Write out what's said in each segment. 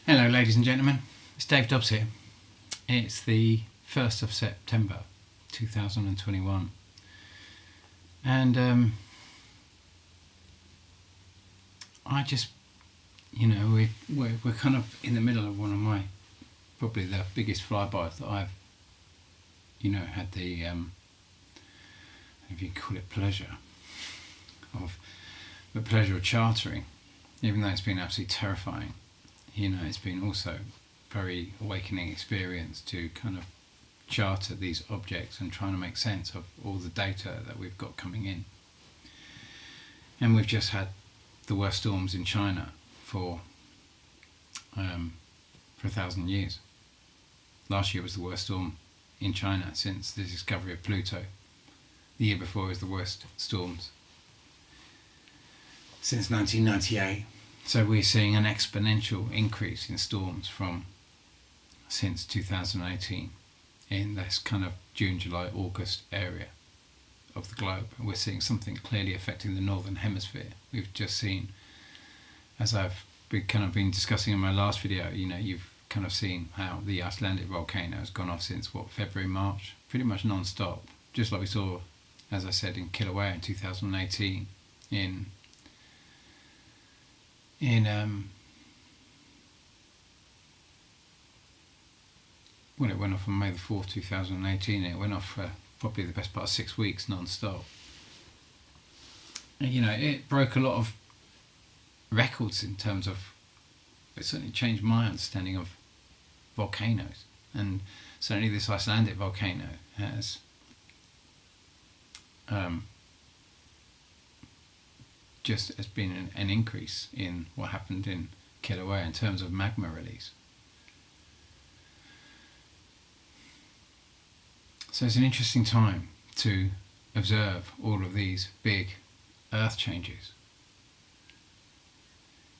Hello ladies and gentlemen, it's Dave Dobbs here. It's the 1st of September 2021 and I just, we're kind of in the middle of one of my, probably the biggest flybys that I've, had the, if you call it pleasure of chartering, even though it's been absolutely terrifying. It's been also very awakening experience to kind of charter these objects and trying to make sense of all the data that we've got coming in. And we've just had the worst storms in China for 1,000 years. Last year was the worst storm in China since the discovery of Pluto. The year before was the worst storms since 1998. So we're seeing an exponential increase in storms since 2018 in this kind of June, July, August area of the globe. And we're seeing something clearly affecting the northern hemisphere. We've just seen, as I've been discussing in my last video, you've kind of seen how the Icelandic volcano has gone off since February, March, pretty much non-stop, just like we saw, as I said, in Kilauea in 2018 when it went off on May the 4th, 2018, it went off for probably the best part of 6 weeks non-stop. And, it broke a lot of records in terms of, it certainly changed my understanding of volcanoes. And certainly this Icelandic volcano has just has been an increase in what happened in Kilauea in terms of magma release. So it's an interesting time to observe all of these big earth changes.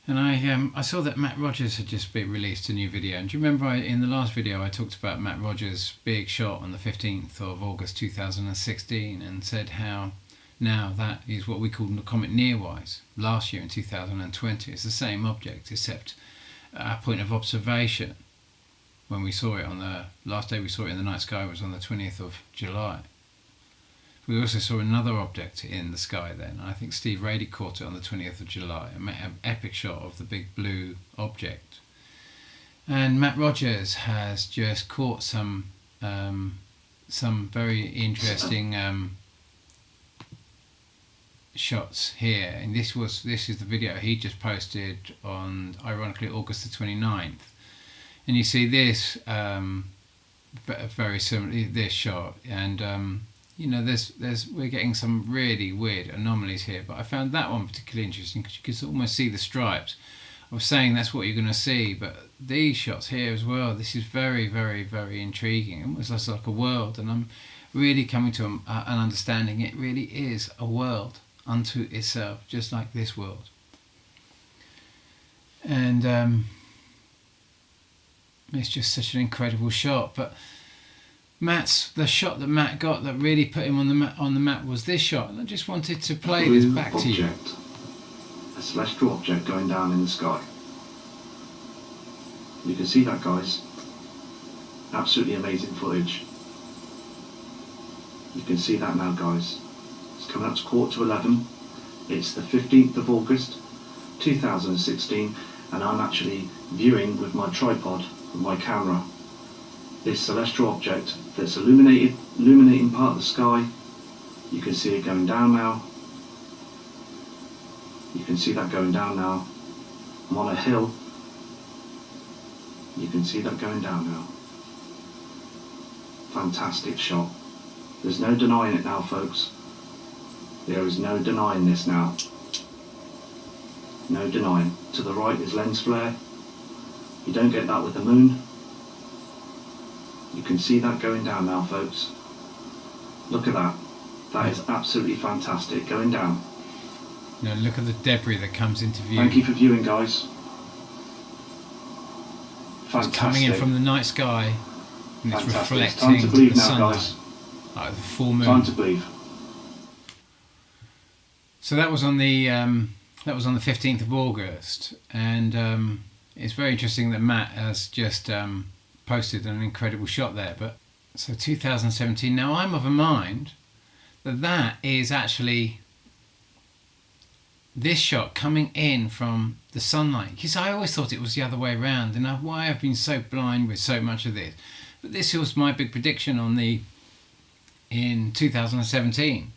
And I saw that Matt Rogers had just released a new video. And do you remember in the last video I talked about Matt Rogers' big shot on the 15th of August 2016 and said how now that is what we call the comet Nearwise. Last year in 2020, it's the same object, except our point of observation when we saw it on the last day we saw it in the night sky was on the 20th of July. We also saw another object in the sky then. I think Steve Rady caught it on the 20th of July, an epic shot of the big blue object. And Matt Rogers has just caught some very interesting shots here, and this is the video he just posted on, ironically, August the 29th, and you see this very similar this shot, and we're getting some really weird anomalies here, but I found that one particularly interesting because you can almost see the stripes. I was saying that's what you're going to see, but these shots here as well, this is very, very, very intriguing. Almost just like a world, and I'm really coming to an understanding it really is a world unto itself, just like this world. And it's just such an incredible shot. But the shot that Matt got that really put him on the map was this shot, and I just wanted to play this back to you. A celestial object going down in the sky. You can see that, guys. Absolutely amazing footage. You can see that now, guys. It's coming up to 11:15. It's the 15th of August 2016, and I'm actually viewing with my tripod, with my camera, this celestial object that's illuminating part of the sky. You can see it going down now. You can see that going down now. I'm on a hill. You can see that going down now. Fantastic shot. There's no denying it now, folks. There is no denying this now. No denying. To the right is lens flare. You don't get that with the moon. You can see that going down now, folks. Look at that. That is absolutely fantastic. Going down. Look at the debris that comes into view. Thank you for viewing, guys. Fantastic. It's coming in from the night sky, and it's reflecting time to believe the now, sunlight, guys. like the full moon. Time to believe. So that was on the 15th of August, and It's very interesting that Matt has just posted an incredible shot there. But so 2017. Now I'm of a mind that is actually this shot coming in from the sunlight, because I always thought it was the other way around, and why I've been so blind with so much of this. But this was my big prediction in 2017,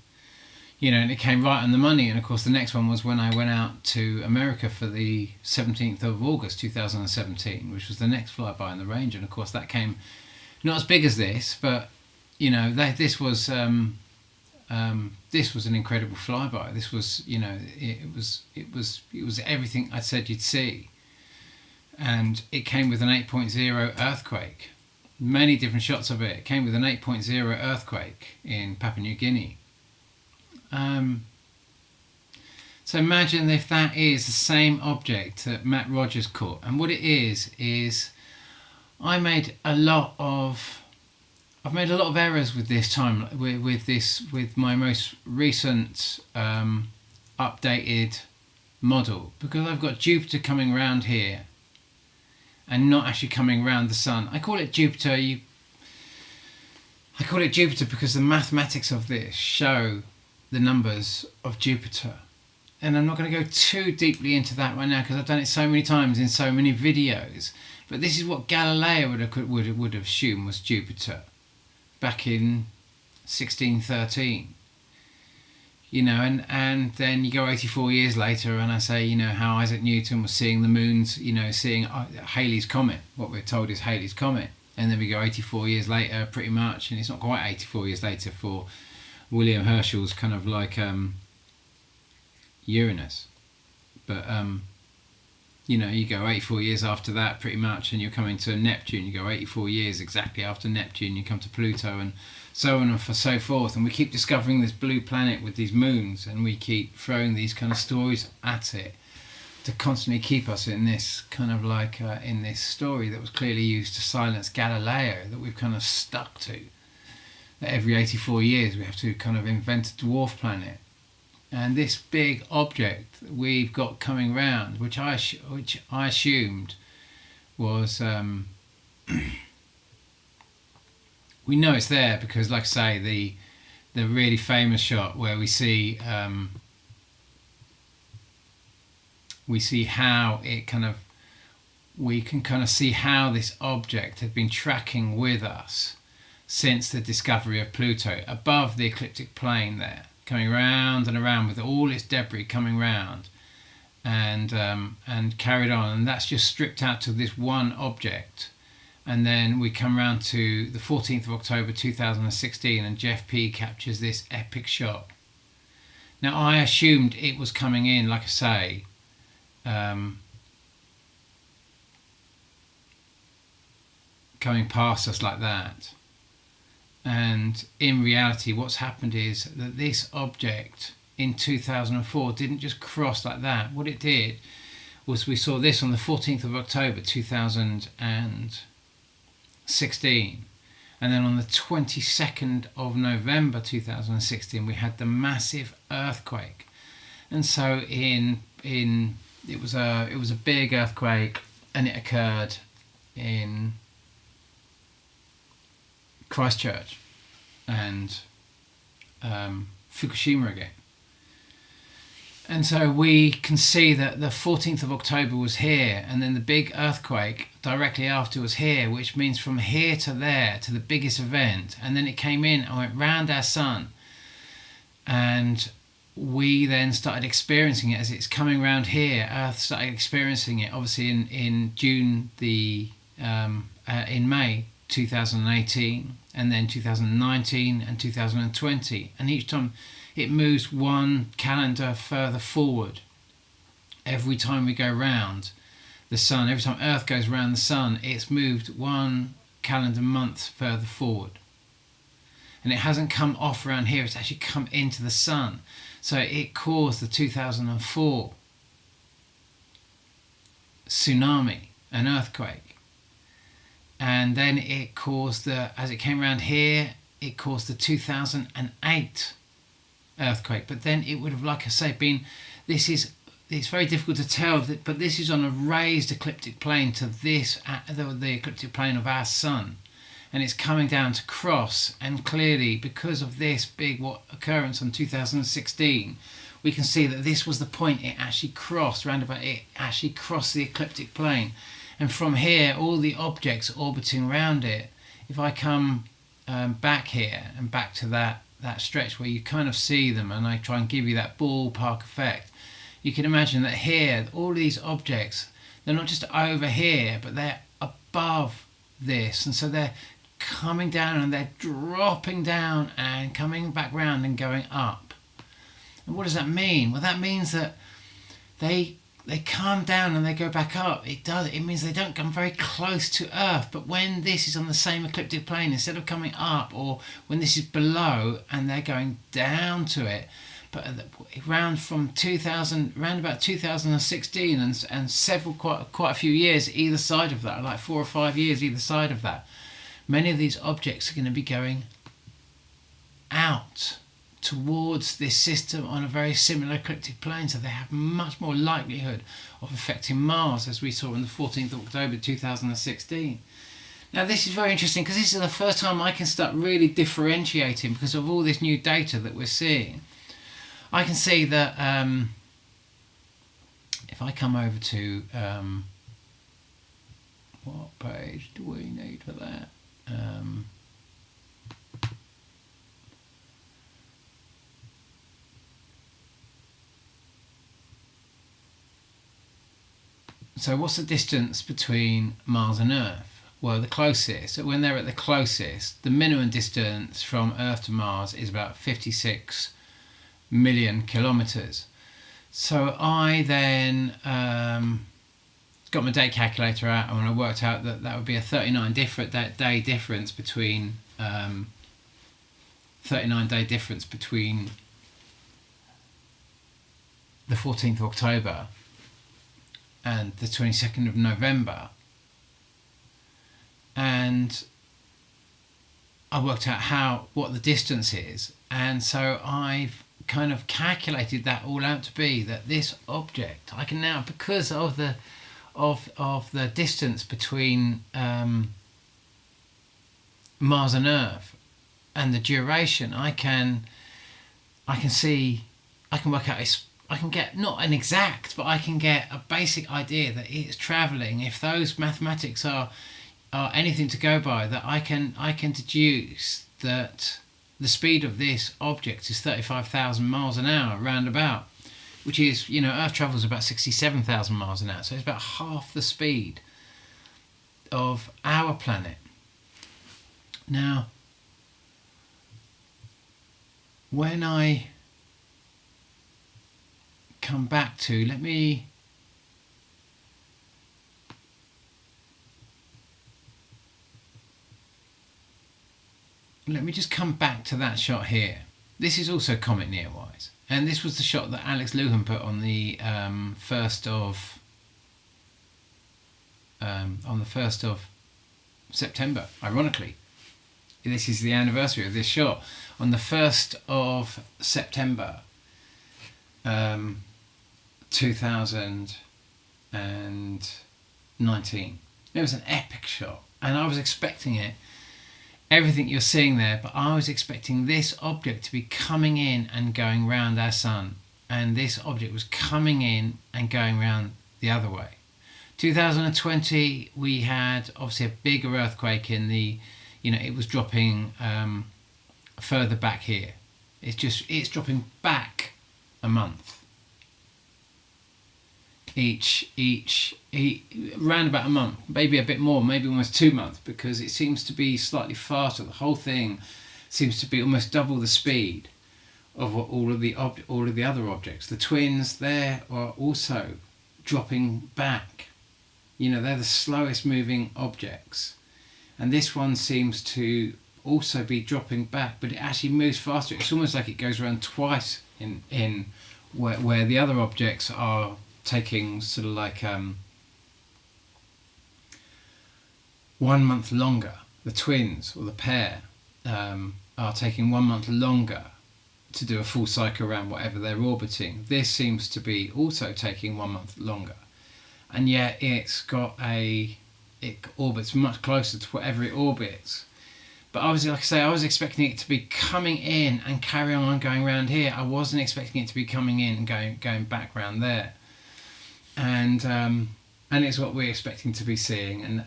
and it came right on the money. And of course the next one was when I went out to America for the 17th of August 2017, which was the next flyby in the range. And of course that came not as big as this, but this was an incredible flyby. This was, it was everything I said you'd see. And it came with an 8.0 earthquake. Many different shots of it. It came with an 8.0 earthquake in Papua New Guinea. So imagine if that is the same object that Matt Rogers caught. And what it is I've made a lot of errors with this time, with my most recent updated model, because I've got Jupiter coming round here and not actually coming round the sun. I call it Jupiter. I call it Jupiter because the mathematics of this show the numbers of Jupiter. And I'm not going to go too deeply into that right now because I've done it so many times in so many videos. But this is what Galileo would have assumed was Jupiter back in 1613. And then you go 84 years later and I say, how Isaac Newton was seeing the moons, seeing Halley's Comet, what we're told is Halley's Comet. And then we go 84 years later, pretty much, and it's not quite 84 years later for William Herschel's kind of like Uranus. But, you go 84 years after that, pretty much, and you're coming to Neptune. You go 84 years exactly after Neptune, you come to Pluto, and so on and so forth. And we keep discovering this blue planet with these moons, and we keep throwing these kind of stories at it to constantly keep us in this kind of like, in this story that was clearly used to silence Galileo, that we've kind of stuck to. That every 84 years we have to kind of invent a dwarf planet. And this big object that we've got coming round, which I assumed was, we know it's there because, like I say, the really famous shot where we see how it we can kind of see how this object had been tracking with us since the discovery of Pluto above the ecliptic plane there, coming round and around with all its debris coming round and carried on. And that's just stripped out to this one object. And then we come round to the 14th of October 2016 and Jeff P captures this epic shot. Now I assumed it was coming in, like I say, coming past us like that. And in reality, what's happened is that this object in 2004 didn't just cross like that. What it did was we saw this on the 14th of October 2016. And then on the 22nd of November 2016, we had the massive earthquake. And so it was a big earthquake, and it occurred in Christchurch and Fukushima again. And so we can see that the 14th of October was here, and then the big earthquake directly after was here, which means from here to there to the biggest event. And then it came in and went round our sun, and we then started experiencing it as it's coming round here. Earth started experiencing it obviously in June, in May 2018, and then 2019 and 2020, and each time it moves one calendar further forward. Every time we go round the sun, every time Earth goes round the sun, it's moved one calendar month further forward. And it hasn't come off around here, it's actually come into the sun. So it caused the 2004 tsunami, an earthquake. And then it caused as it came around here, it caused the 2008 earthquake. But then it would have, like I say, this is it's very difficult to tell, but this is on a raised ecliptic plane to this, the ecliptic plane of our sun, and it's coming down to cross. And clearly, because of this big occurrence in 2016, we can see that this was the point it actually crossed, it actually crossed the ecliptic plane. And from here, all the objects orbiting around it, if I come back here and back to that stretch where you kind of see them, and I try and give you that ballpark effect, you can imagine that here, all these objects, they're not just over here, but they're above this. And so they're coming down and they're dropping down and coming back round and going up. And what does that mean? Well, that means that they come down and they go back up. It means they don't come very close to Earth. But when this is on the same ecliptic plane, instead of coming up, or when this is below and they're going down to it, but around about 2016 and several quite a few years either side of that, like 4 or 5 years either side of that, many of these objects are going to be going out towards this system on a very similar ecliptic plane, so they have much more likelihood of affecting Mars, as we saw on the 14th of October 2016. Now this is very interesting because this is the first time I can start really differentiating, because of all this new data that we're seeing. I can see that if I come over to what page do we need for that? So what's the distance between Mars and Earth? Well, the closest, when they're at the closest, the minimum distance from Earth to Mars is about 56 million kilometers. So I then got my day calculator out, and when I worked out that would be a 39-day difference between 39-day difference between the 14th of October and the 22nd of November, and I worked out what the distance is, and so I've kind of calculated that all out to be that this object, I can now, because of the distance between Mars and Earth and the duration, I can work out, I can get not an exact, but I can get a basic idea that it's travelling. If those mathematics are anything to go by, that I can deduce that the speed of this object is 35,000 miles an hour roundabout, which is, Earth travels about 67,000 miles an hour, so it's about half the speed of our planet. Now, when I come back to, let me just come back to that shot here. This is also Comet Neowise, and this was the shot that Alex Luhan put on the 1st of September. Ironically, this is the anniversary of this shot. On the 1st of September 2019. It was an epic shot, and I was expecting everything you're seeing there, but I was expecting this object to be coming in and going round our sun, and this object was coming in and going round the other way. 2020, we had obviously a bigger earthquake in the, it was dropping further back here. It's dropping back a month. Each around about a month, maybe a bit more, maybe almost 2 months, because it seems to be slightly faster. The whole thing seems to be almost double the speed of all of the other objects. The twins there are also dropping back. They're the slowest moving objects, and this one seems to also be dropping back, but it actually moves faster. It's almost like it goes around twice in where the other objects are taking sort of like 1 month longer. The twins, or the pair, are taking 1 month longer to do a full cycle around whatever they're orbiting. This seems to be also taking 1 month longer, and yet it orbits much closer to whatever it orbits. But obviously, like I say, I was expecting it to be coming in and carry on going around here. I wasn't expecting it to be coming in and going back around there. And it's what we're expecting to be seeing.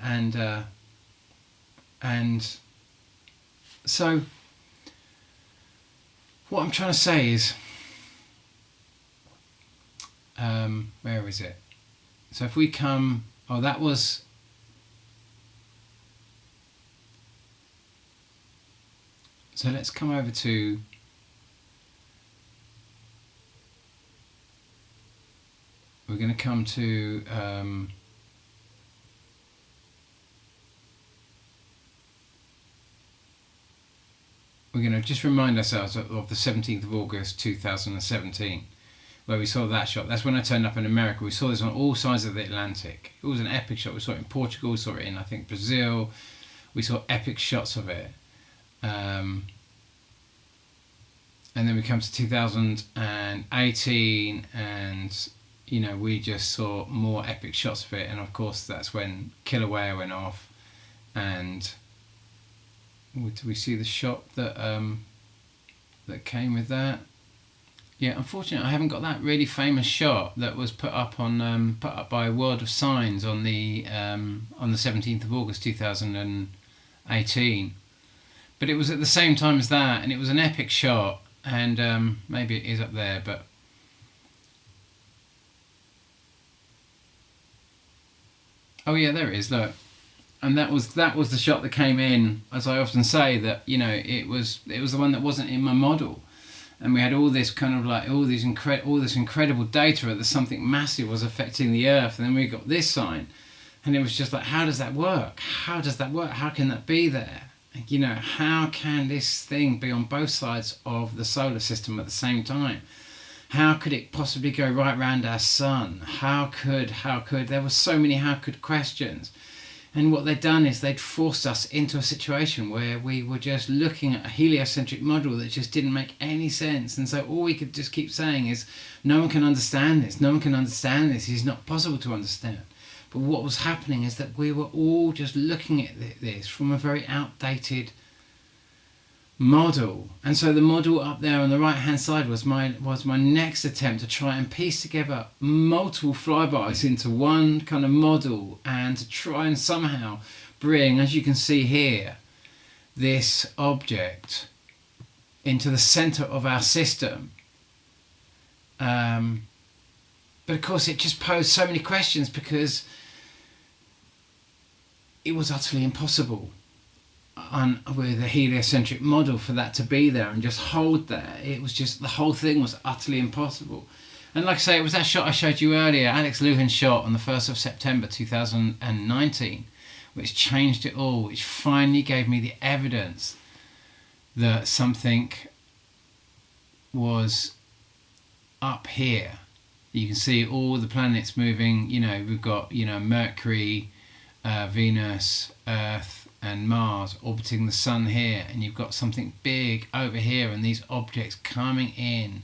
And so what I'm trying to say is, where is it? So if we come, that was. So let's come over to we're going to come to we're going to just remind ourselves of the 17th of August 2017, where we saw that shot. That's when I turned up in America. We saw this on all sides of the Atlantic. It was an epic shot. We saw it in Portugal, we saw it in, I think, Brazil. We saw epic shots of it. And then we come to 2018, and we just saw more epic shots of it. And of course, that's when Killer Whale went off. And do we see the shot that that came with that? Yeah, unfortunately, I haven't got that really famous shot that was put up by World of Signs on the 17th of August 2018. But it was at the same time as that, and it was an epic shot, and maybe it is up there, but oh yeah, there it is, look. And that was the shot that came in, as I often say, that it was the one that wasn't in my model, and we had all this kind of like all this incredible data that something massive was affecting the Earth, and then we got this sign, and it was just like, how does that work? How does that work? How can that be there? How can this thing be on both sides of the solar system at the same time? How could it possibly go right round our sun? How could, there were so many how could questions. And what they'd done is they'd forced us into a situation where we were just looking at a heliocentric model that just didn't make any sense. And so all we could just keep saying is, no one can understand this, no one can understand this, it's not possible to understand. But what was happening is that we were all just looking at this from a very outdated model. And so the model up there on the right hand side was my next attempt to try and piece together multiple flybys into one kind of model, and to try and somehow bring, as you can see here, this object into the center of our system. But of course it just posed so many questions, because it was utterly impossible with a heliocentric model for that to be there and just hold there. It was just, the whole thing was utterly impossible. And like I say, it was that shot I showed you earlier, Alex Luhan's shot on the 1st of September 2019, which changed it all, which finally gave me the evidence that something was up here. You can see all the planets moving. We've got Mercury, Venus, Earth and Mars orbiting the sun here, and you've got something big over here, and these objects coming in,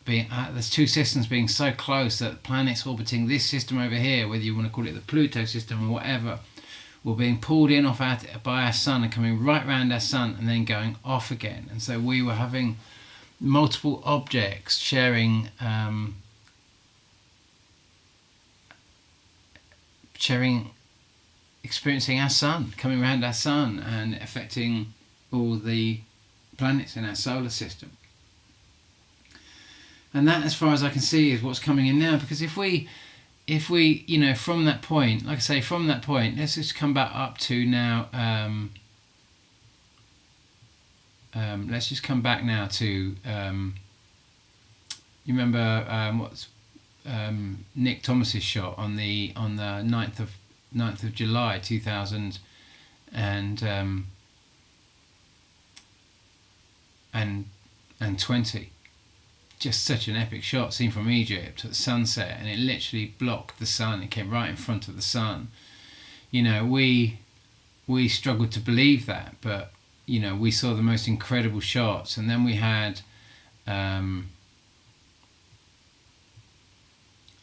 there's two systems being so close that planets orbiting this system over here, whether you want to call it the Pluto system or whatever, were being pulled in by our sun and coming right round our sun and then going off again. And so we were having multiple objects sharing experiencing our sun, coming around our sun and affecting all the planets in our solar system. And that, as far as I can see, is what's coming in now. Because if we from that point, like I say, from that point, let's just come back up to now, let's just come back now to, you remember what's Nick Thomas's shot on the 9th of July 2020. Just such an epic shot seen from Egypt at sunset, and it literally blocked the sun. It came right in front of the sun. We struggled to believe that, but we saw the most incredible shots. And then we had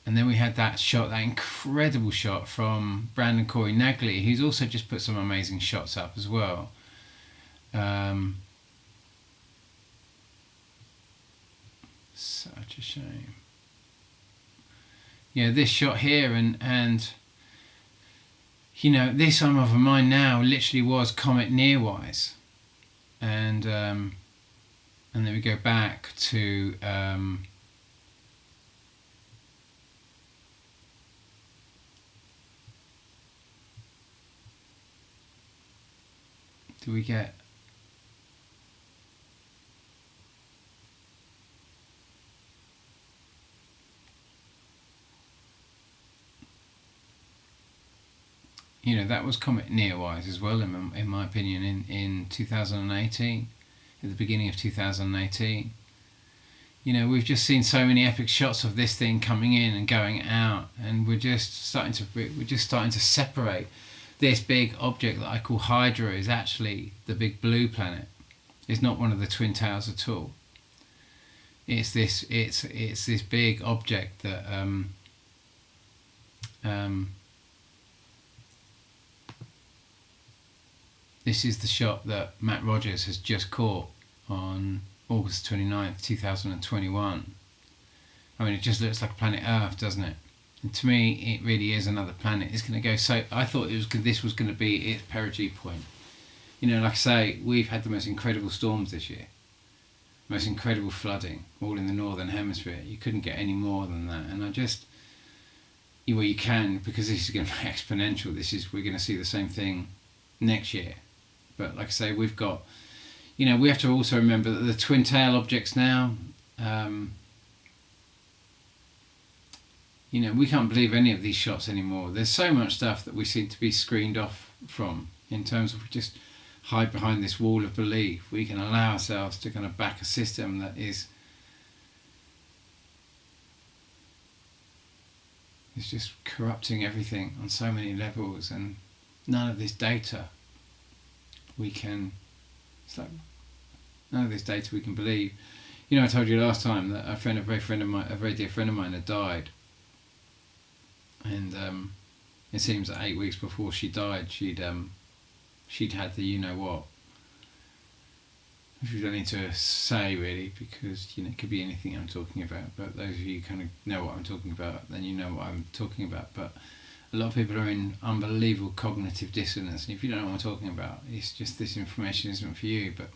And then we had that shot, that incredible shot from Brandon Corey Nagley, who's also just put some amazing shots up as well. Such a shame. Yeah, this shot here, and you know, this I'm of a mind now literally was comet nearwise, and then we go back to do we get you know, that was comet nearwise as well, in my opinion, in 2018, at the beginning of 2018. You know, we've just seen so many epic shots of this thing coming in and going out, and we're just starting to separate. This big object that I call Hydra is actually the big blue planet. It's not one of the twin towers at all. It's this big object that this is the shot that Matt Rogers has just caught on August 29th, 2021. I mean, it just looks like planet Earth, doesn't it? And to me, it really is another planet. It's going to go so... I thought this was going to be its perigee point. You know, like I say, we've had the most incredible storms this year. Most incredible flooding, all in the northern hemisphere. You couldn't get any more than that. And I just... Well, you can, because this is going to be exponential. We're going to see the same thing next year. But like I say, we've got... You know, we have to also remember that the twin tail objects now... you know, we can't believe any of these shots anymore. There's so much stuff that we seem to be screened off from, in terms of we just hide behind this wall of belief. We can allow ourselves to kind of back a system that is just corrupting everything on so many levels, and none of this data we can... It's like none of this data we can believe. You know, I told you last time that a very dear friend of mine had died. And it seems that 8 weeks before she died, she'd had the you-know-what. Which we don't need to say, really, because, you know, it could be anything I'm talking about. But those of you who kind of know what I'm talking about, then you know what I'm talking about. But a lot of people are in unbelievable cognitive dissonance. And if you don't know what I'm talking about, it's just this information isn't for you. But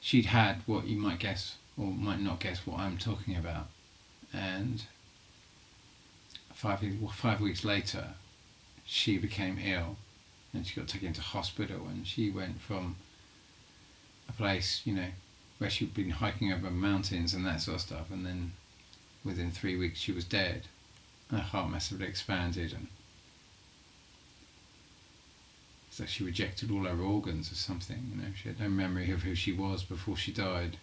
she'd had what you might guess, or might not guess, what I'm talking about. And 5 weeks later, she became ill, and she got taken into hospital, and she went from a place, you know, where she'd been hiking over mountains and that sort of stuff, and then within 3 weeks she was dead. Her heart massively expanded, and it's like she rejected all her organs or something, you know. She had no memory of who she was before she died.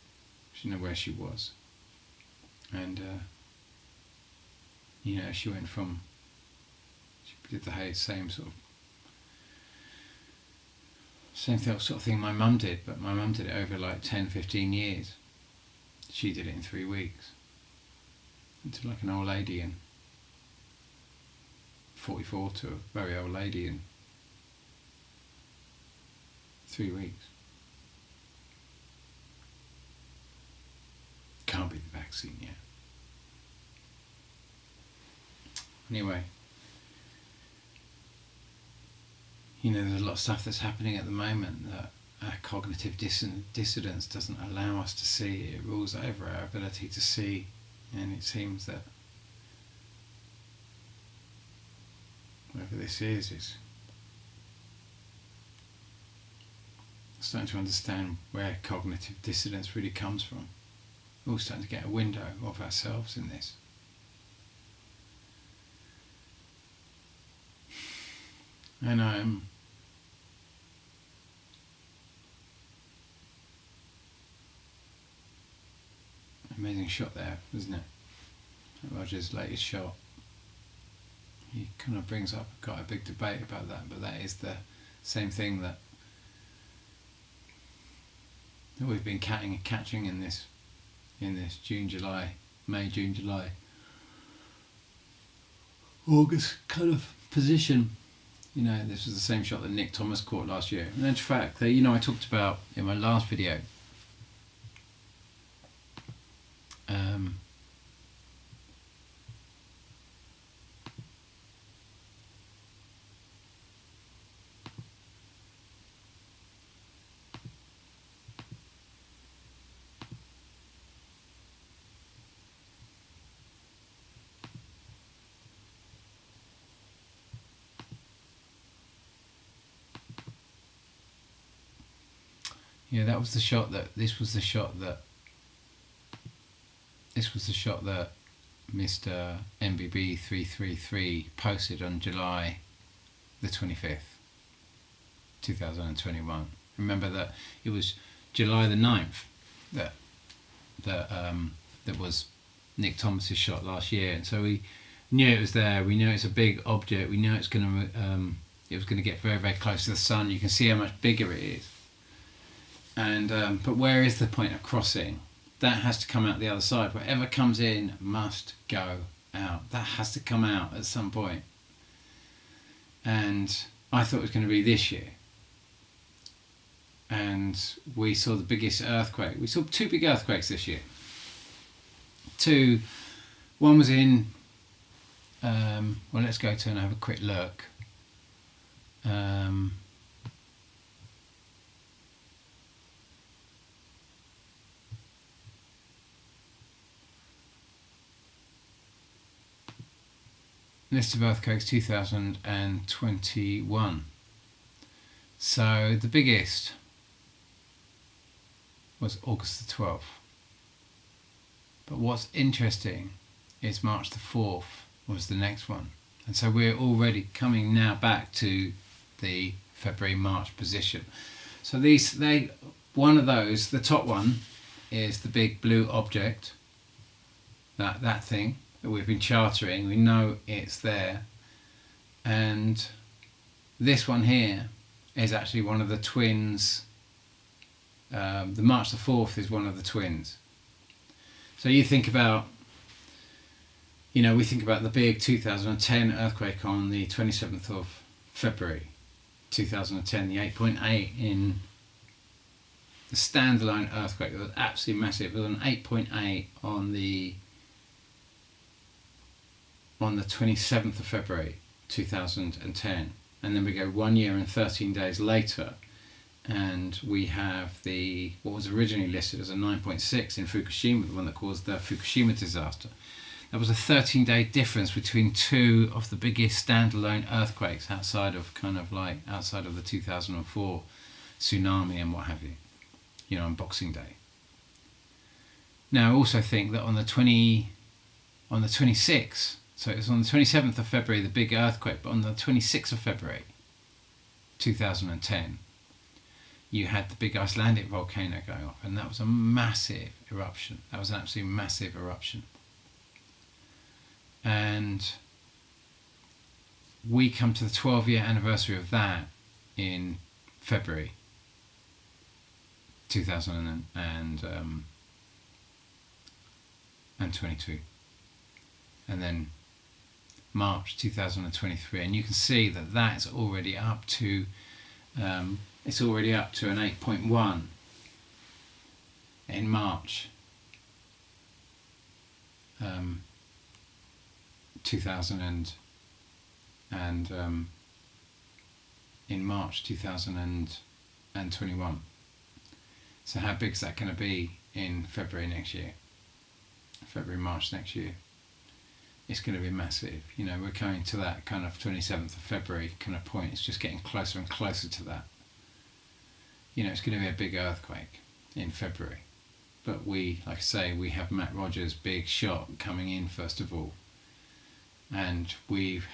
She didn't know where she was. And you know, she went from... She did the same sort of thing my mum did, but my mum did it over like 10, 15 years. She did it in 3 weeks. Into like an old lady, and 44 to a very old lady in 3 weeks. Can't be the vaccine yet. Anyway, you know, there's a lot of stuff that's happening at the moment that our cognitive dissonance doesn't allow us to see. It rules over our ability to see, and it seems that whatever this is starting to understand where cognitive dissonance really comes from. We're all starting to get a window of ourselves in this. And amazing shot there, isn't it? Roger's latest shot. He kind of brings up quite a big debate about that, but that is the same thing that we've been catching in this in this June, July, May, June, July, August kind of position. You know, this was the same shot that Nick Thomas caught last year. And in fact, that, you know, I talked about in my last video. Yeah, that was the shot that. This was the shot that Mr. MBB 333 posted on July the 25th, 2021. Remember that it was July the 9th that was Nick Thomas's shot last year, and so we knew it was there. We knew it's a big object. We knew it was going to get very, very close to the sun. You can see how much bigger it is. And but where is the point of crossing? That has to come out the other side. Whatever comes in must go out. That has to come out at some point. And I thought it was going to be this year. And we saw the biggest earthquake. We saw two big earthquakes this year. One was in, well, let's go to and have a quick look. List of earthquakes 2021. So the biggest was August the 12th. But what's interesting is March the 4th was the next one. And so we're already coming now back to the February-March position. So one of those, the top one, is the big blue object, that thing that we've been chartering. We know it's there. And this one here is actually one of the twins. The March the 4th is one of the twins. So you think about, we think about the big 2010 earthquake on the 27th of February 2010, the 8.8 in the standalone earthquake. It was absolutely massive. It was an 8.8 on the 27th of February 2010, and then we go 1 year and 13 days later, and we have what was originally listed as a 9.6 in Fukushima, the one that caused the Fukushima disaster. There was a 13-day difference between two of the biggest standalone earthquakes outside of the 2004 tsunami and what have you, on Boxing Day. Now I also think that on the 26th, so it was on the 27th of February, the big earthquake, but on the 26th of February 2010, you had the big Icelandic volcano going off, and that was a massive eruption. That was an absolutely massive eruption. And we come to the 12-year anniversary of that in February 2022. And then March 2023, and you can see that that's already up to an 8.1 in March 2021. So how big is that going to be in February, March next year? It's going to be massive. We're coming to that kind of 27th of February kind of point. It's just getting closer and closer to that. It's going to be a big earthquake in February. But we have Matt Rogers' big shot coming in first of all. And we've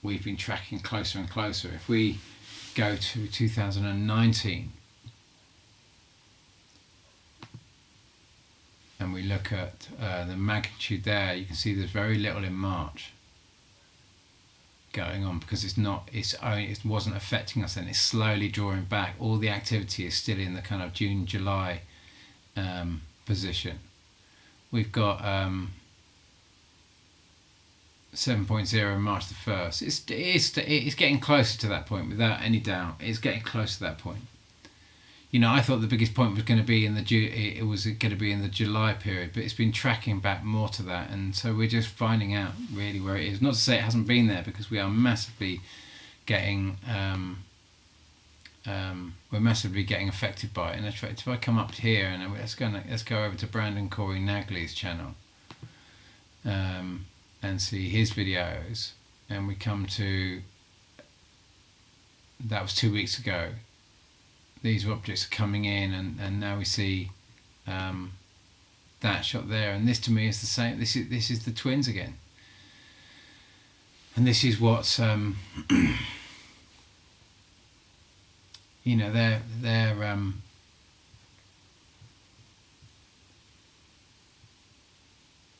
been tracking closer and closer. If we go to 2019 and we look at the magnitude there, you can see there's very little in March going on because it wasn't affecting us then. It's slowly drawing back. All the activity is still in the kind of June, July position. we've got 7.0 March the 1st. It's getting closer to that point, without any doubt. It's getting close to that point. You know, I thought the biggest point was going to be in the July period, but it's been tracking back more to that, and so we're just finding out really where it is. Not to say it hasn't been there, because we are massively getting affected by it. And if I come up here and let's go over to Brandon Corey Nagley's channel and see his videos, and we come to, that was 2 weeks ago. These objects are coming in, and now we see that shot there, and this to me is the same. This is the twins again, and this is what's you know, they're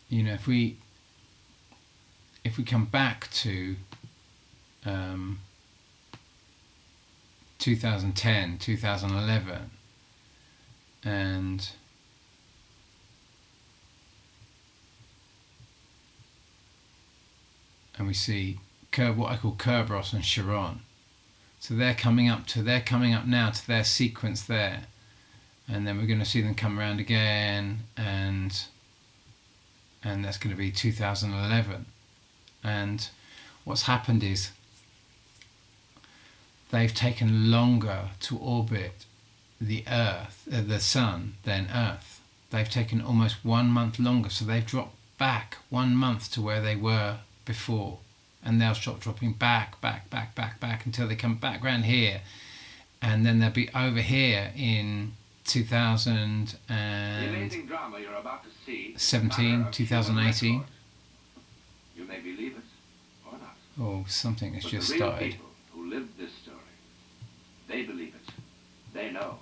you know, if we come back to 2010, 2011, and we see what I call Kerberos and Chiron. So they're coming up now to their sequence there, and then we're going to see them come around again, and that's going to be 2011. And what's happened is they've taken longer to orbit the Sun than Earth. They've taken almost 1 month longer, so they've dropped back 1 month to where they were before, and they'll stop dropping back until they come back around here, and then they'll be over here in 2017, 2018. You may believe it or not. Oh, something has just the real started. People who lived this story, they believe it. They know.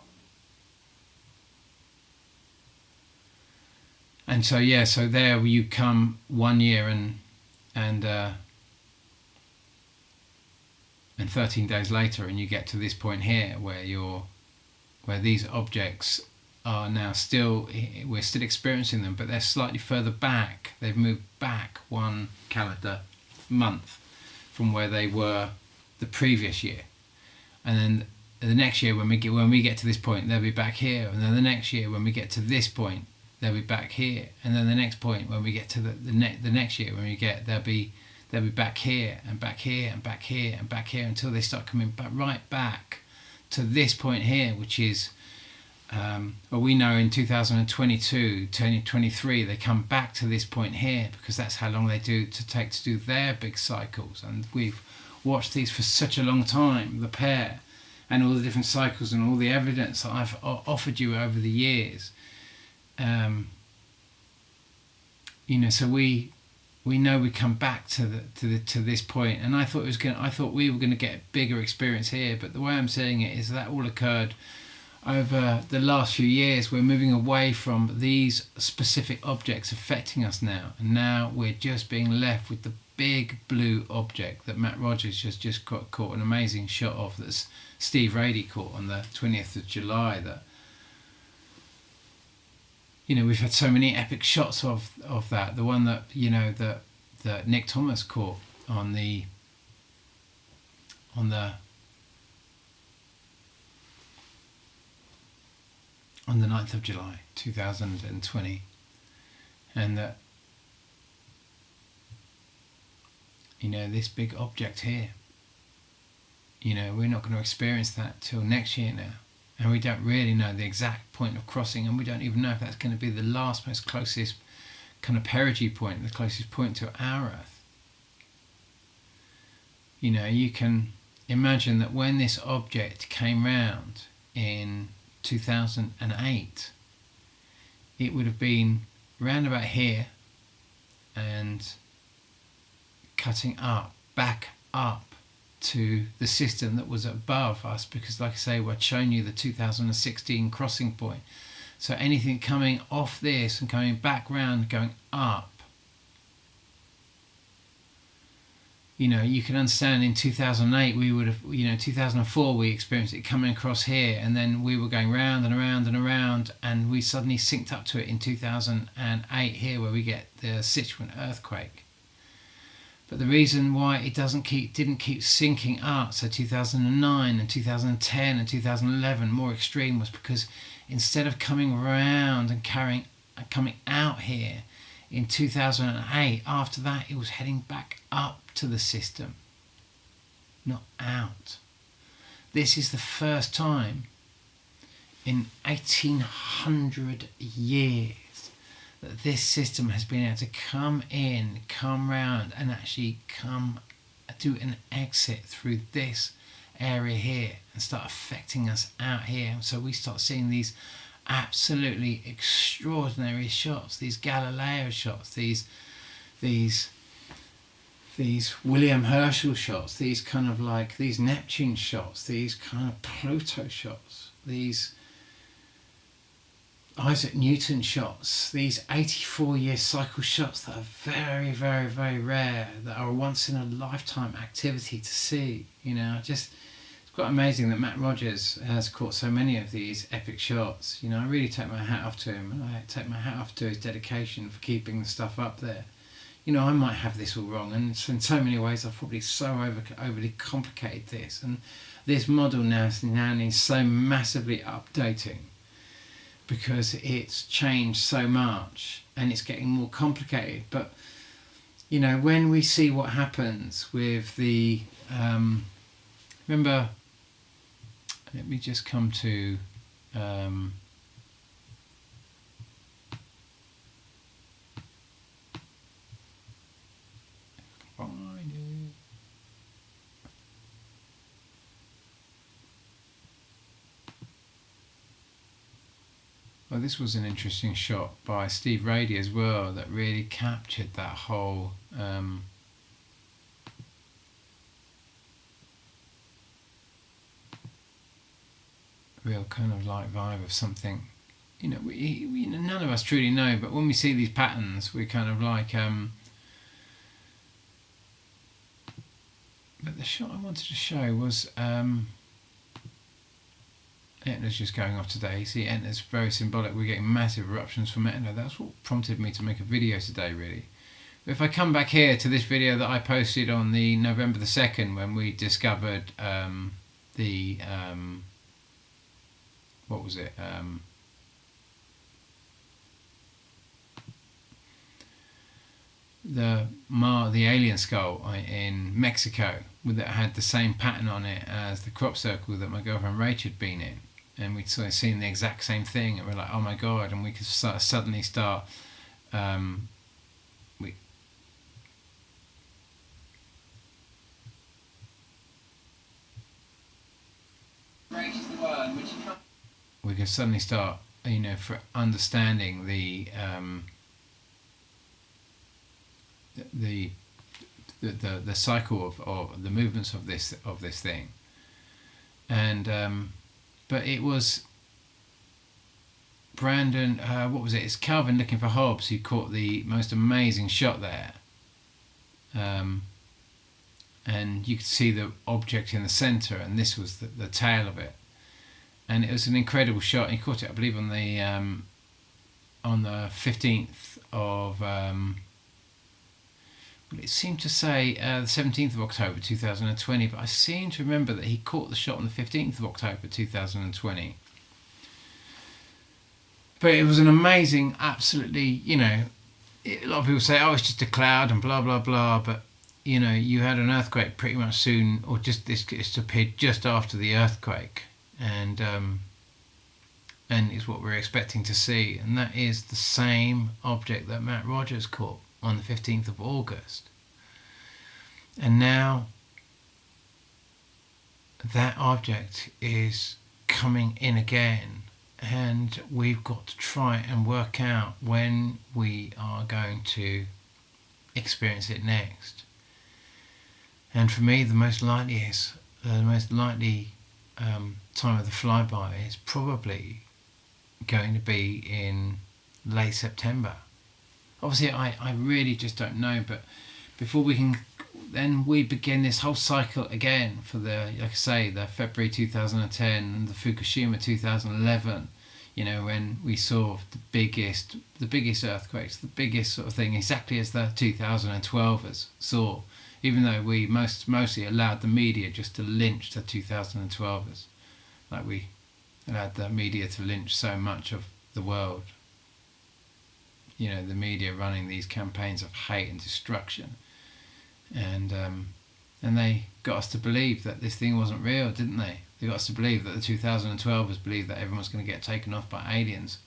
And so so there you come 1 year and 13 days later, and you get to this point here where these objects are now we're still experiencing them, but they're slightly further back. They've moved back 1 calendar month from where they were the previous year, and then the next year when we get to this point, they'll be back here, and then the next year when we get to this point, they'll be back here, and then the next point when we get to the next year when we get, they'll be back here and back here and back here and back here, until they start coming right back to this point here, which is well, we know in 2022, 2023, they come back to this point here, because that's how long they take to do their big cycles. And we've watched these for such a long time, the pair, and all the different cycles and all the evidence that I've offered you over the years. You know, so we know we come back to this point, and I thought we were going to get a bigger experience here, but the way I'm seeing it is that all occurred over the last few years. We're moving away from these specific objects affecting us now, and now we're just being left with the big blue object that Matt Rogers just caught an amazing shot of, that Steve Rady caught on the 20th of July. That, you know, we've had so many epic shots of that. The one that, you know, that Nick Thomas caught on the 9th of July 2020, and that, you know, this big object here, you know, we're not going to experience that till next year now, and we don't really know the exact point of crossing, and we don't even know if that's going to be the most closest kind of perigee point, the closest point to our Earth. You know, you can imagine that when this object came round in 2008, it would have been round about here and cutting back up to the system that was above us, because, like I say, I'd shown you the 2016 crossing point. So anything coming off this and coming back round, going up, You know, you can understand in 2008 we would have, 2004 we experienced it coming across here, and then we were going round and around and around, and we suddenly synced up to it in 2008 here, where we get the Sichuan earthquake. But the reason why it didn't keep syncing up, so 2009 and 2010 and 2011 more extreme, was because instead of coming around and coming out here in 2008, after that it was heading back up to the system, not out. This is the first time in 1800 years that this system has been able to come in, come round, and actually do an exit through this area here and start affecting us out here. So we start seeing these absolutely extraordinary shots, these Galileo shots, these William Herschel shots, these kind of like these Neptune shots, these kind of Pluto shots, these Isaac Newton shots, these 84-year cycle shots that are very, very, very rare, that are a once in a lifetime activity to see. You know, it's quite amazing that Matt Rogers has caught so many of these epic shots. You know, I really take my hat off to him, and I take my hat off to his dedication for keeping the stuff up there. You know, I might have this all wrong, and in so many ways I've probably so overly complicated this, and this model now needs so massively updating because it's changed so much and it's getting more complicated. But you know, when we see what happens with the remember, let me just come to well, this was an interesting shot by Steve Rady as well that really captured that whole real kind of like vibe of something. You know, we none of us truly know, but when we see these patterns, we kind of like. But the shot I wanted to show was. Etna's just going off today. You see, Etna's very symbolic. We're getting massive eruptions from Etna. That's what prompted me to make a video today, really. But if I come back here to this video that I posted on the November the 2nd, when we discovered what was it? The alien skull in Mexico that had the same pattern on it as the crop circle that my girlfriend Rach had been in, and we'd sort of seen the exact same thing, and we're like, oh my god, and we could suddenly start we could suddenly start, you know, for understanding the cycle of the movements of this thing, and but it was Brandon, what was it? It's Calvin looking for Hobbes who caught the most amazing shot there, and you could see the object in the centre, and this was the tail of it, and it was an incredible shot. He caught it, I believe, on the 15th of. It seemed to say the 17th of October 2020, but I seem to remember that he caught the shot on the 15th of October 2020. But it was an amazing, absolutely, you know, a lot of people say, oh, it's just a cloud and blah, blah, blah, but, you know, you had an earthquake pretty much soon, or just this appeared just after the earthquake, and it's what we're expecting to see, and that is the same object that Matt Rogers caught on the 15th of August. And now that object is coming in again, and we've got to try and work out when we are going to experience it next. And for me, the most likely time of the flyby is probably going to be in late September. Obviously, I really just don't know, but before we can then we begin this whole cycle again for the, like I say, the February 2010 and the Fukushima 2011. You know, when we saw the biggest earthquakes, the biggest sort of thing, exactly as the 2012ers saw. Even though we mostly allowed the media just to lynch the 2012ers, like we allowed the media to lynch so much of the world. You know, the media running these campaigns of hate and destruction, and they got us to believe that this thing wasn't real, didn't they? They got us to believe that the 2012ers believed that everyone was going to get taken off by aliens,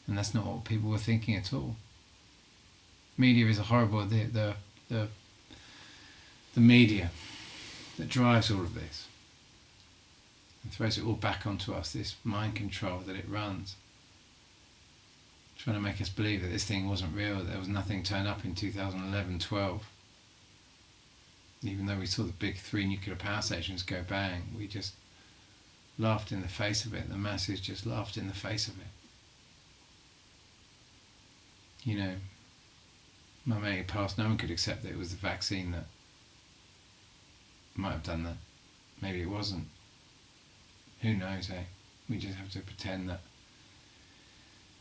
and that's not what people were thinking at all. Media is a horrible the media that drives all of this and throws it all back onto us, this mind control that it runs, trying to make us believe that this thing wasn't real, that there was nothing turned up in 2011-12. Even though we saw the big 3 nuclear power stations go bang, we just laughed in the face of it. The masses just laughed in the face of it. You know, my mate passed, no one could accept that it was the vaccine that might have done that. Maybe it wasn't. Who knows, eh? We just have to pretend that.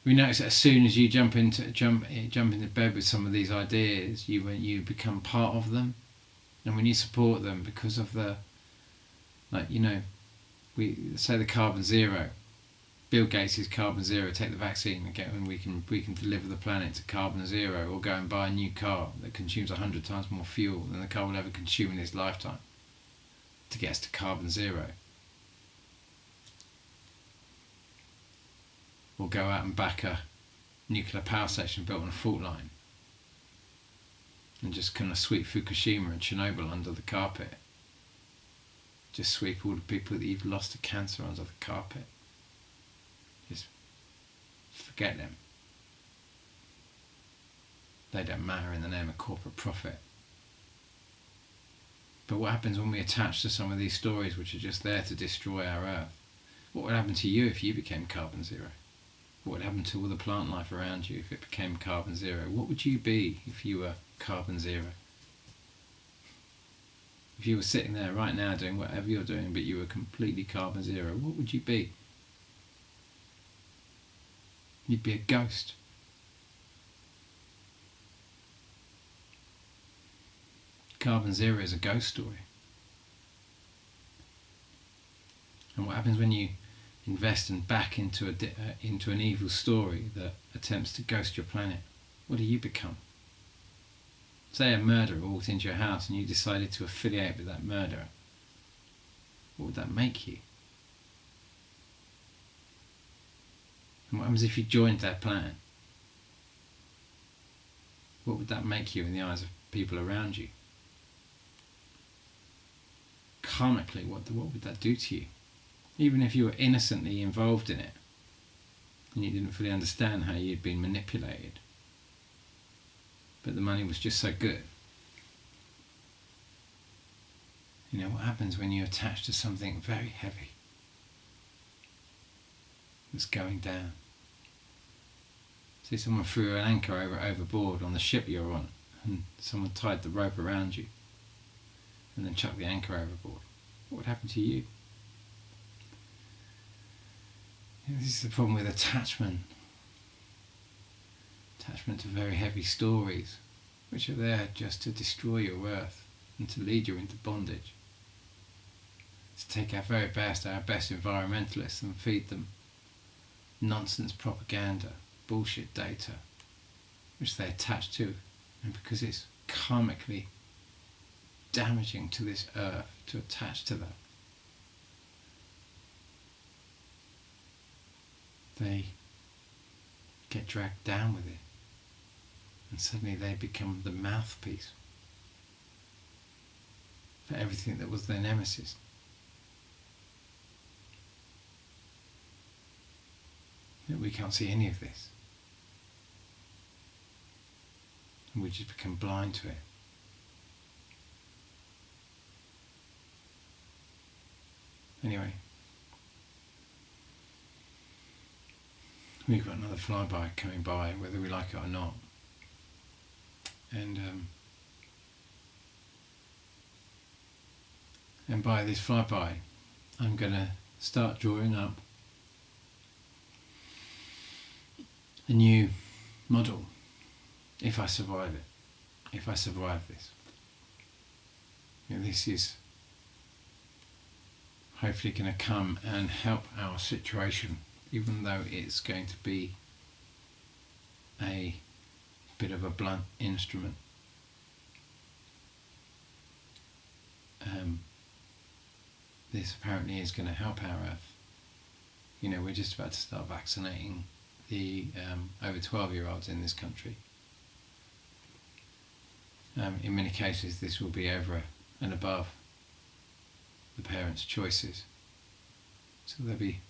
We notice that as soon as you jump into bed with some of these ideas, you become part of them, and when you support them because of the, like, you know, we say the carbon zero. Bill Gates is carbon zero. Take the vaccine again, and we can deliver the planet to carbon zero, or go and buy a new car that consumes 100 times more fuel than the car will ever consume in its lifetime to get us to carbon zero. Or go out and back a nuclear power station built on a fault line and just kind of sweep Fukushima and Chernobyl under the carpet. Just sweep all the people that you've lost to cancer under the carpet. Just forget them. They don't matter in the name of corporate profit. But what happens when we attach to some of these stories which are just there to destroy our Earth? What would happen to you if you became carbon zero? What would happen to all the plant life around you if it became carbon zero? What would you be if you were carbon zero? If you were sitting there right now doing whatever you're doing, but you were completely carbon zero, what would you be? You'd be a ghost. Carbon zero is a ghost story. And what happens when you invest and back into an evil story that attempts to ghost your planet? What do you become? Say a murderer walked into your house and you decided to affiliate with that murderer. What would that make you? And what happens if you joined their plan? What would that make you in the eyes of people around you? Karmically, what would that do to you? Even if you were innocently involved in it and you didn't fully understand how you'd been manipulated, but the money was just so good. You know, what happens when you attach to something very heavy that's going down? See, someone threw an anchor overboard on the ship you're on, and someone tied the rope around you and then chucked the anchor overboard. What would happen to you? This is the problem with attachment. Attachment to very heavy stories, which are there just to destroy your worth and to lead you into bondage. To take our very best, our best environmentalists, and feed them nonsense propaganda, bullshit data, which they attach to, and because it's karmically damaging to this earth to attach to that, they get dragged down with it, and suddenly they become the mouthpiece for everything that was their nemesis. That we can't see any of this, and we just become blind to it. Anyway, we've got another flyby coming by, whether we like it or not. And And by this flyby, I'm going to start drawing up a new model, if I survive it, if I survive this. This is hopefully going to come and help our situation, even though it's going to be a bit of a blunt instrument. This apparently is going to help our Earth. We're just about to start vaccinating the over 12-year-olds in this country. In many cases this will be over and above the parents' choices. So there'll be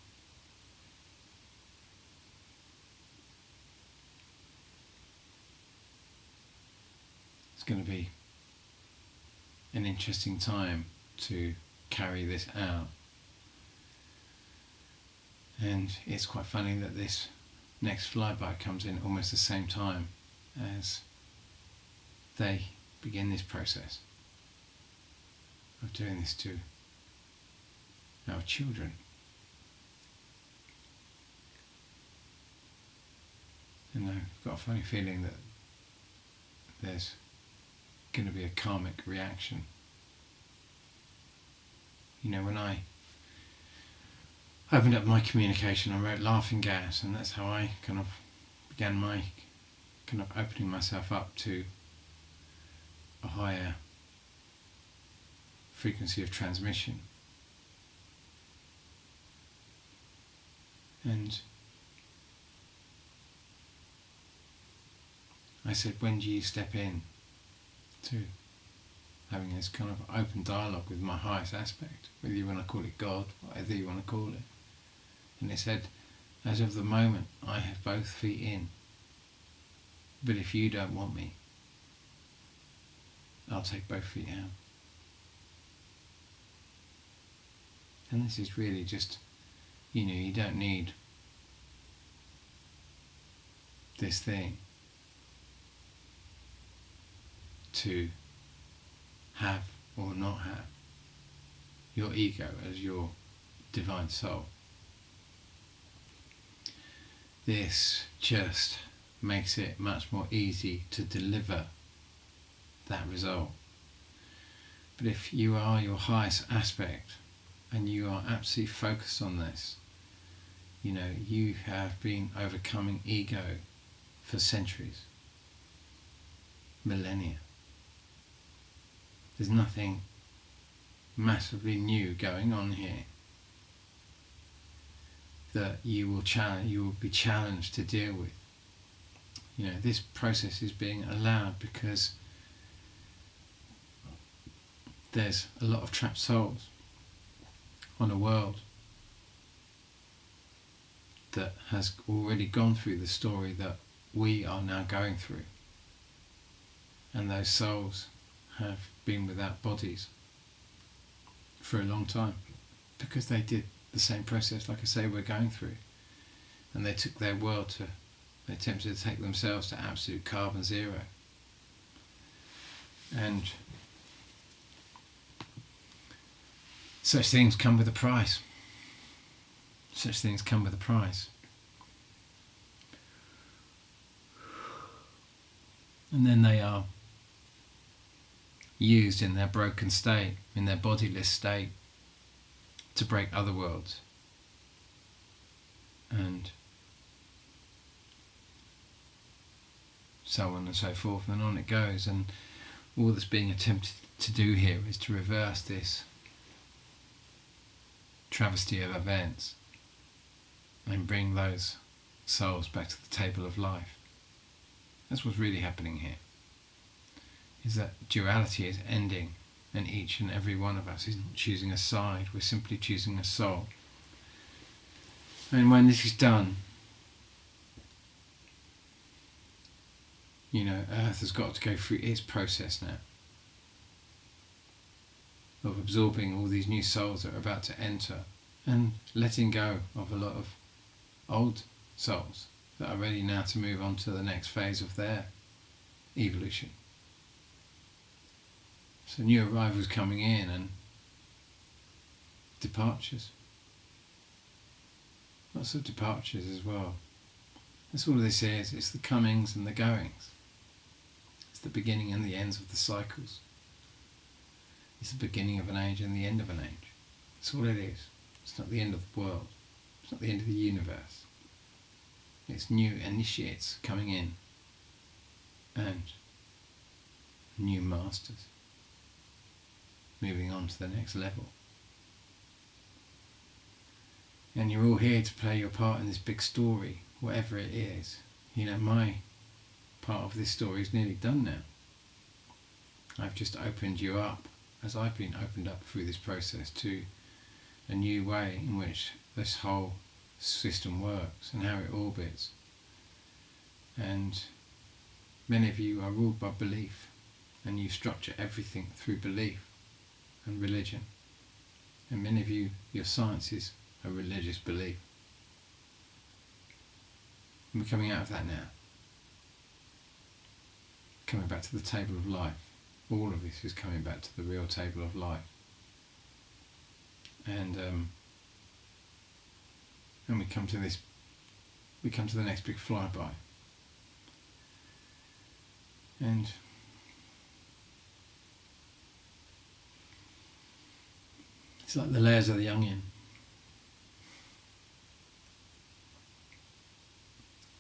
it's going to be an interesting time to carry this out. And it's quite funny that this next flyby comes in almost the same time as they begin this process of doing this to our children. And I've got a funny feeling that there's going to be a karmic reaction. When I opened up my communication, I wrote laughing gas, and that's how I kind of began my kind of opening myself up to a higher frequency of transmission. And I said, when do you step in to having this kind of open dialogue with my highest aspect, whether you want to call it God, whatever you want to call it? And it said, as of the moment, I have both feet in, but if you don't want me, I'll take both feet out. And this is really just, you don't need this thing to have or not have your ego as your divine soul. This just makes it much more easy to deliver that result. But if you are your highest aspect and you are absolutely focused on this, you have been overcoming ego for centuries, millennia. There's nothing massively new going on here that you will be challenged to deal with. This process is being allowed because there's a lot of trapped souls on a world that has already gone through the story that we are now going through. And those souls have been without bodies for a long time because they did the same process, like I say, we're going through. And they took their world they attempted to take themselves to absolute carbon zero. And such things come with a price. Such things come with a price. And then they are used in their broken state, in their bodiless state, to break other worlds. And so on and so forth, and on it goes. And all that's being attempted to do here is to reverse this travesty of events and bring those souls back to the table of life. That's what's really happening here, is that duality is ending, and each and every one of us isn't choosing a side, we're simply choosing a soul. And when this is done, Earth has got to go through its process now of absorbing all these new souls that are about to enter and letting go of a lot of old souls that are ready now to move on to the next phase of their evolution. So new arrivals coming in, and departures. Lots of departures as well. That's all this is. It's the comings and the goings. It's the beginning and the ends of the cycles. It's the beginning of an age and the end of an age. That's all it is. It's not the end of the world. It's not the end of the universe. It's new initiates coming in and new masters moving on to the next level. And you're all here to play your part in this big story, whatever it is. You know, my part of this story is nearly done now. I've just opened you up, as I've been opened up through this process, to a new way in which this whole system works and how it orbits. And many of you are ruled by belief, and you structure everything through belief and religion. And many of you, your science is a religious belief. And we're coming out of that now. Coming back to the table of life. All of this is coming back to the real table of life. And we come to this, we come to the next big flyby. And it's like the layers of the onion.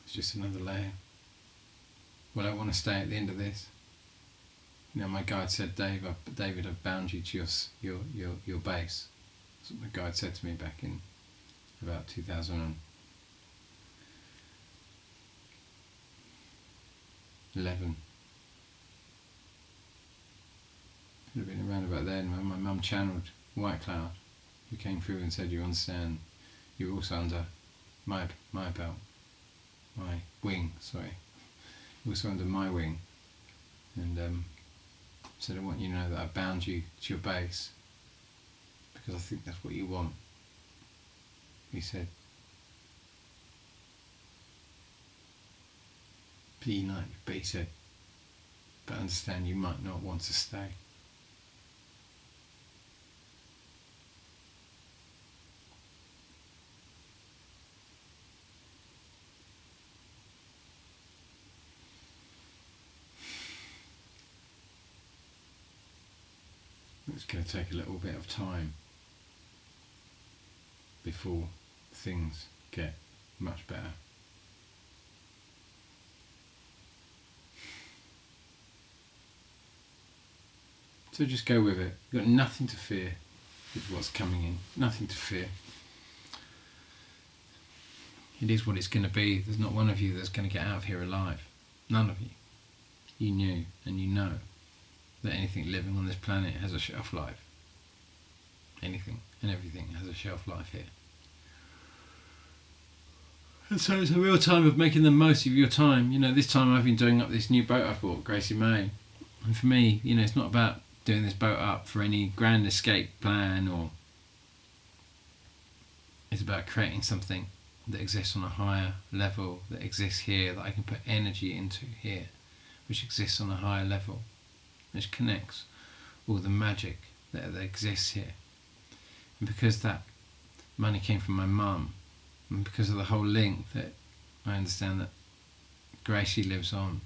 It's just another layer. Well, I want to stay at the end of this. You know, my guide said, David, I've bound you to your base. That's what my guide said to me back in about 2011. Could have been around about then when my mum channeled White Cloud, who came through and said, you understand, you're also under my belt, my wing, sorry. You're also under my wing. And said, I want you to know that I bound you to your base because I think that's what you want. He said, be united, but he said, but understand you might not want to stay. It's going to take a little bit of time before things get much better. So just go with it. You've got nothing to fear with what's coming in. Nothing to fear. It is what it's going to be. There's not one of you that's going to get out of here alive. None of you. You knew and you know that anything living on this planet has a shelf life. Anything and everything has a shelf life here. And so it's a real time of making the most of your time. You know, this time I've been doing up this new boat I bought, Gracie May. And for me, you know, it's not about doing this boat up for any grand escape plan, or it's about creating something that exists on a higher level, that exists here, that I can put energy into here, which exists on a higher level, which connects all the magic that exists here. And because that money came from my mum, and because of the whole link, that I understand that Gracie lives on.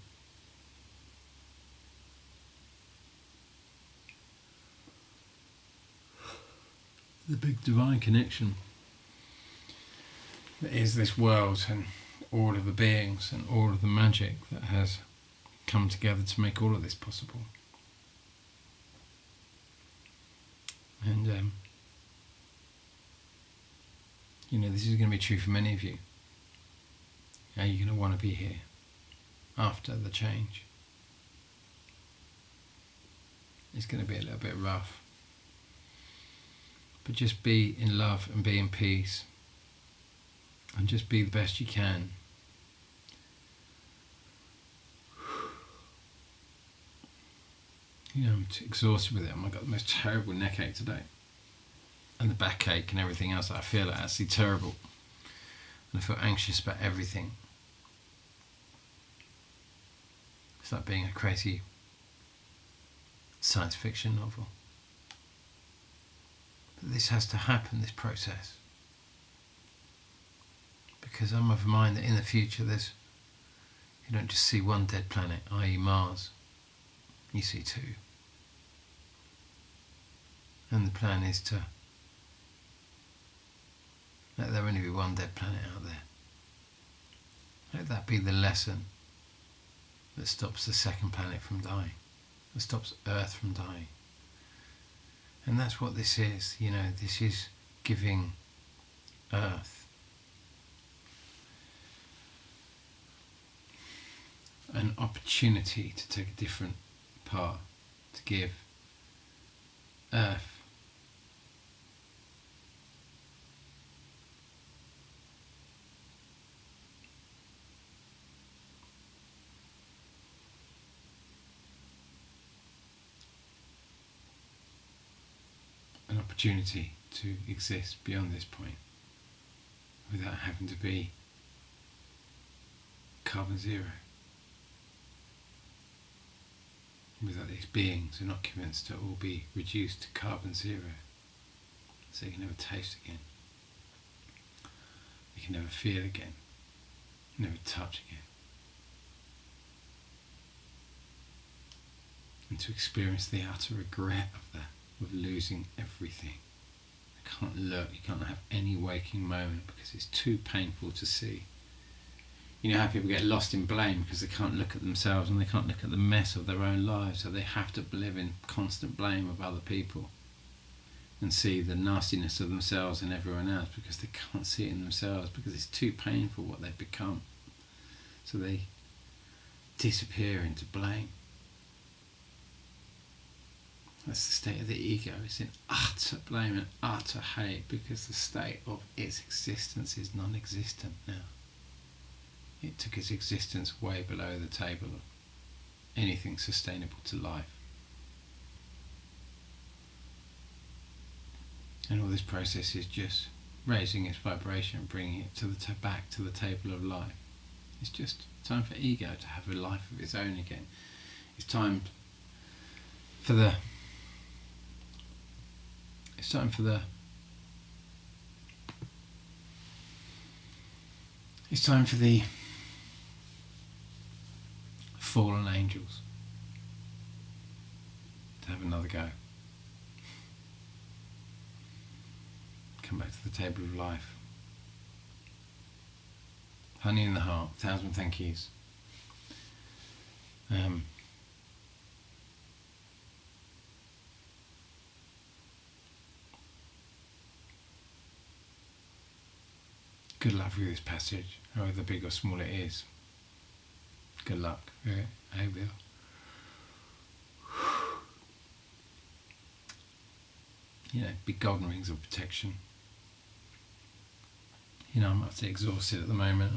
The big divine connection that is this world and all of the beings and all of the magic that has come together to make all of this possible. And you know, this is going to be true for many of you. Are you going to want to be here after the change? It's going to be a little bit rough. But just be in love and be in peace. And just be the best you can. You know, I'm too exhausted with it. I've got the most terrible neck ache today. And the backache and everything else that I feel are actually terrible. And I feel anxious about everything. It's like being a crazy science fiction novel. But this has to happen, this process. Because I'm of a mind that in the future you don't just see one dead planet, i.e. Mars, you see two. And the plan is to let there only be one dead planet out there. Let that be the lesson that stops the second planet from dying, that stops Earth from dying. And that's what this is, this is giving Earth an opportunity to take a different path, to give Earth an opportunity to exist beyond this point without having to be carbon zero, without these beings and occupants to all be reduced to carbon zero, so you can never taste again, you can never feel again, never touch again, and to experience the utter regret of that, of losing everything. You can't look, you can't have any waking moment because it's too painful to see. You know how people get lost in blame because they can't look at themselves and they can't look at the mess of their own lives, so they have to live in constant blame of other people and see the nastiness of themselves and everyone else because they can't see it in themselves because it's too painful what they've become. So they disappear into blame. That's the state of the ego. It's in utter blame and utter hate because the state of its existence is non-existent now. It took its existence way below the table of anything sustainable to life. And all this process is just raising its vibration, bringing it to back to the table of life. It's just time for ego to have a life of its own again. It's time for the fallen angels to have another go. Come back to the table of life. Honey in the heart, 1,000 thank yous. Good luck with this passage, however big or small it is. Good luck. Yeah, I will. Big golden rings of protection. I'm utterly exhausted at the moment.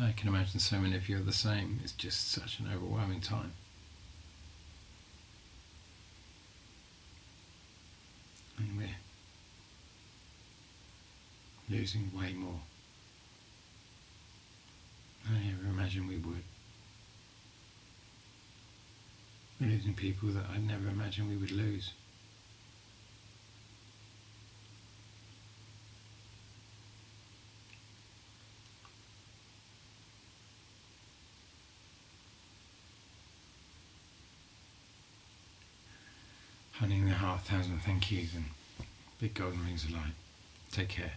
I can imagine so many of you are the same. It's just such an overwhelming time. And we're losing way more. I never imagined we would. We're losing people that I never imagined we would lose. Honey in the heart, 1,000 thank yous and big golden rings of light. Take care.